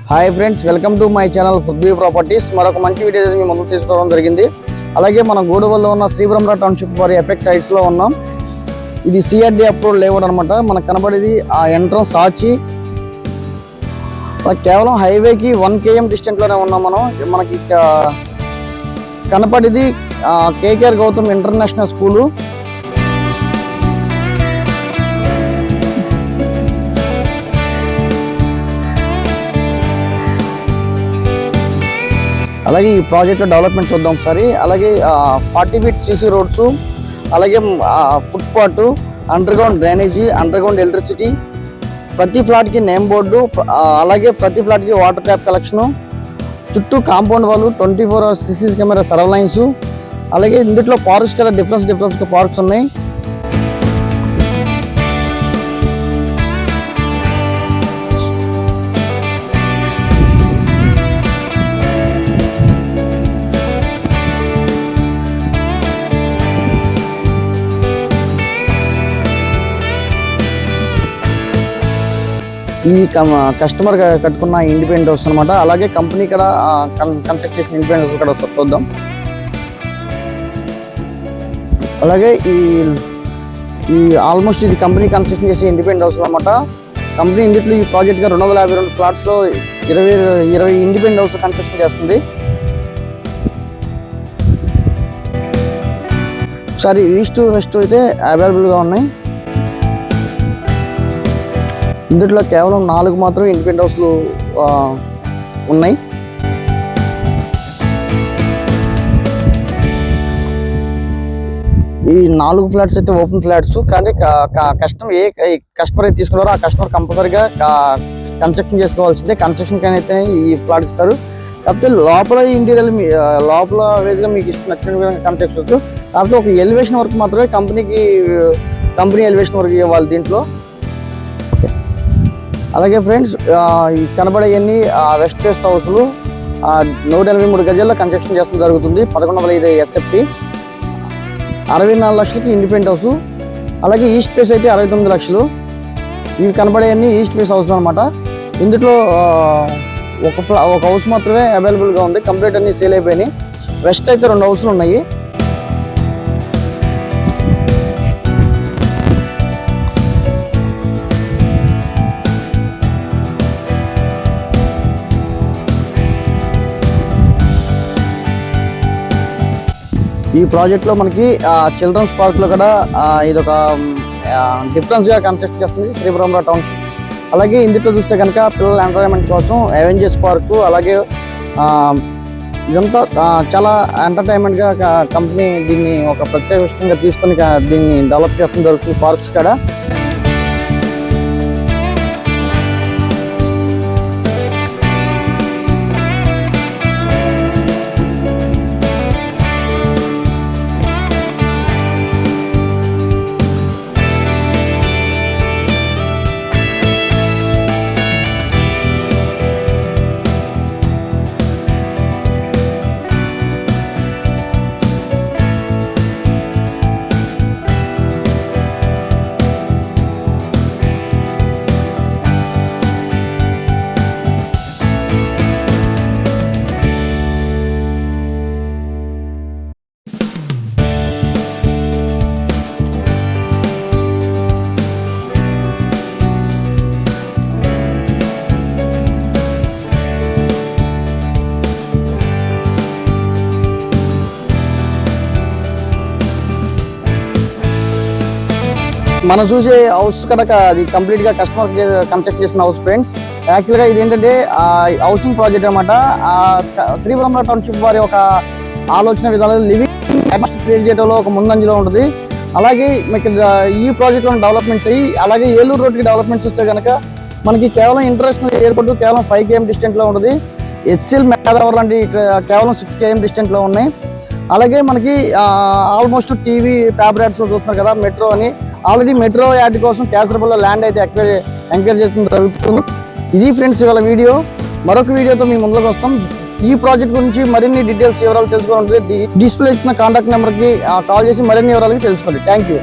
Hi friends, welcome to my channel food b properties. మరొక మంచి video మీ ముందుకు తీసుకోవడం జరిగింది. అలాగే మనం గూడవల్లో ఉన్న శ్రీబ్రహ్మరా టౌన్షిప్ వారి ఎఫెక్ట్ సైట్స్లో ఉన్నాం. ఇది సిఆర్డి అప్రూవ్డ్ లేఅవుట్ అనమాట. మనకు కనబడేది ఆ ఎంట్రన్స్ సాచి కేవలం హైవేకి 1 km డిస్టెంట్లోనే ఉన్నాం మనం. మనకి కనపడేది కేకేఆర్ గౌతమ్ ఇంటర్నేషనల్ స్కూలు. అలాగే ఈ ప్రాజెక్ట్లో డెవలప్మెంట్ చూద్దాం ఒకసారి. అలాగే 40 feet సీసీ రోడ్స్, అలాగే footpath, underground drainage, underground electricity, ప్రతి ఫ్లాట్కి నేమ్ బోర్డు, అలాగే ప్రతి ఫ్లాట్కి వాటర్ ట్యాప్ కలెక్షను, చుట్టూ కాంపౌండ్ వాళ్ళు 24 hours CCTV కెమెరా సర్వలైన్స్. అలాగే ఇందులో పార్క్స్ కూడా డిఫరెన్స్ పార్క్స్ ఉన్నాయి. ఈ కస్టమర్ కట్టుకున్న ఇండిపెండెంట్ హౌస్ అనమాట. అలాగే కంపెనీ కూడా కన్స్ట్రక్ట్ చేసిన ఇండిపెండెంట్ హౌస్ కూడా చూద్దాం. అలాగే ఈ ఆల్మోస్ట్ ఇది కంపెనీ కన్స్ట్రక్షన్ చేసే ఇండిపెండెంట్ హౌస్ అనమాట. కంపెనీ ఇందులో ఈ ప్రాజెక్ట్గా 252 ఫ్లాట్స్లో 20 ఇండిపెండెంట్ హౌస్ కన్స్ట్రక్షన్ చేస్తుంది. ఒకసారి ఈస్ట్ వెస్ట్ అయితే అవైలబుల్గా ఉన్నాయి. ఇందులో కేవలం 4 మాత్రమే ఇండిపెండెంట్ హౌస్లు ఉన్నాయి. ఈ 4 ఫ్లాట్స్ అయితే ఓపెన్ ఫ్లాట్స్. కానీ కస్టమర్ అయితే తీసుకున్నారో ఆ కస్టమర్ కంపల్సరీగా కన్స్ట్రక్షన్ చేసుకోవాల్సిందే. కన్స్ట్రక్షన్ కానీ అయితే ఈ ఫ్లాట్ ఇస్తారు. కాకపోతే లోపల ఇంటీరియర్ లోపల వేజ్గా మీకు ఇష్టం నచ్చిన విధంగా కన్స్ట్రక్షన్ వచ్చు. కాకపోతే ఒక ఎలివేషన్ వర్క్ మాత్రమే కంపెనీ ఎలివేషన్ వర్క్ ఇవ్వాలి దీంట్లో. అలాగే ఫ్రెండ్స్, ఈ కనబడేవన్నీ వెస్ట్ ఫేస్ హౌస్లు 183 గజాల్లో కన్స్ట్రక్షన్ చేస్తూ జరుగుతుంది. 11,500 SFT, 64 లక్షలకి ఇండిపెండెంట్ హౌస్. అలాగే ఈస్ట్ ఫేస్ అయితే 69 లక్షలు. ఇవి కనబడేవన్నీ ఈస్ట్ ఫేస్ హౌస్ అనమాట. ఇందులో ఒక హౌస్ మాత్రమే అవైలబుల్గా ఉంది. కంప్లీట్ అన్ని సేల్ అయిపోయినాయి. వెస్ట్ అయితే 2 హౌస్లు ఉన్నాయి. ఈ ప్రాజెక్ట్లో మనకి చిల్డ్రన్స్ పార్క్లో కూడా ఇదొక డిఫరెన్స్గా కన్స్ట్రక్ట్ చేస్తుంది శ్రీబ్రహ్మరా టౌన్షిప్. అలాగే ఇందులో చూస్తే కనుక పిల్లల ఎంటర్టైన్మెంట్ కోసం అవెంజర్స్ పార్కు, అలాగే ఇదంతా చాలా ఎంటర్టైన్మెంట్గా కంపెనీ దీన్ని ఒక ప్రత్యేక విషయంగా తీసుకొని దీన్ని డెవలప్ చేయడం జరుగుతుంది పార్క్స్ కూడా. మనం చూసే హౌస్ కనుక అది కంప్లీట్గా కస్టమర్ కన్స్ట్రక్ట్ చేసిన హౌస్ ఫ్రెండ్స్. యాక్చువల్గా ఇది ఏంటంటే హౌసింగ్ ప్రాజెక్ట్ అనమాట. శ్రీబ్రహ్మరా టౌన్షిప్ వారి ఒక ఆలోచన విధానం లివింగ్ క్రియేట్ చేయడంలో ఒక ముందంజలో ఉంటుంది. అలాగే ఈ ప్రాజెక్ట్లో డెవలప్మెంట్స్ అయ్యి, అలాగే ఏలూరు రోడ్కి డెవలప్మెంట్స్ వస్తే కనుక మనకి కేవలం ఇంటర్నేషనల్ ఎయిర్పోర్ట్ కేవలం 5 km డిస్టెంట్లో ఉంటుంది. హెచ్సిఎల్ మేదావర్ లాంటి కేవలం 6 km డిస్టెంట్లో ఉన్నాయి. అలాగే మనకి ఆల్మోస్ట్ టీవీ పేపర్ యాడ్స్లో చూస్తున్నారు కదా మెట్రో అని. ఆల్రెడీ మెట్రో యాడ్ కోసం క్యాసరబుల్లో ల్యాండ్ అయితే ఎంక్వైరీ చేయడం జరుగుతుంది. ఇది ఫ్రెండ్స్ ఇవాళ వీడియో. మరొక వీడియోతో మీ ముందుకు వస్తాం. ఈ ప్రాజెక్ట్ గురించి మరిన్ని డీటెయిల్స్ వివరాలు తెలుసుకోవాలంటే డిస్ప్లే ఇచ్చిన కాంటాక్ట్ నెంబర్కి కాల్ చేసి మరిన్ని వివరాలు తెలుసుకోండి. Thank you.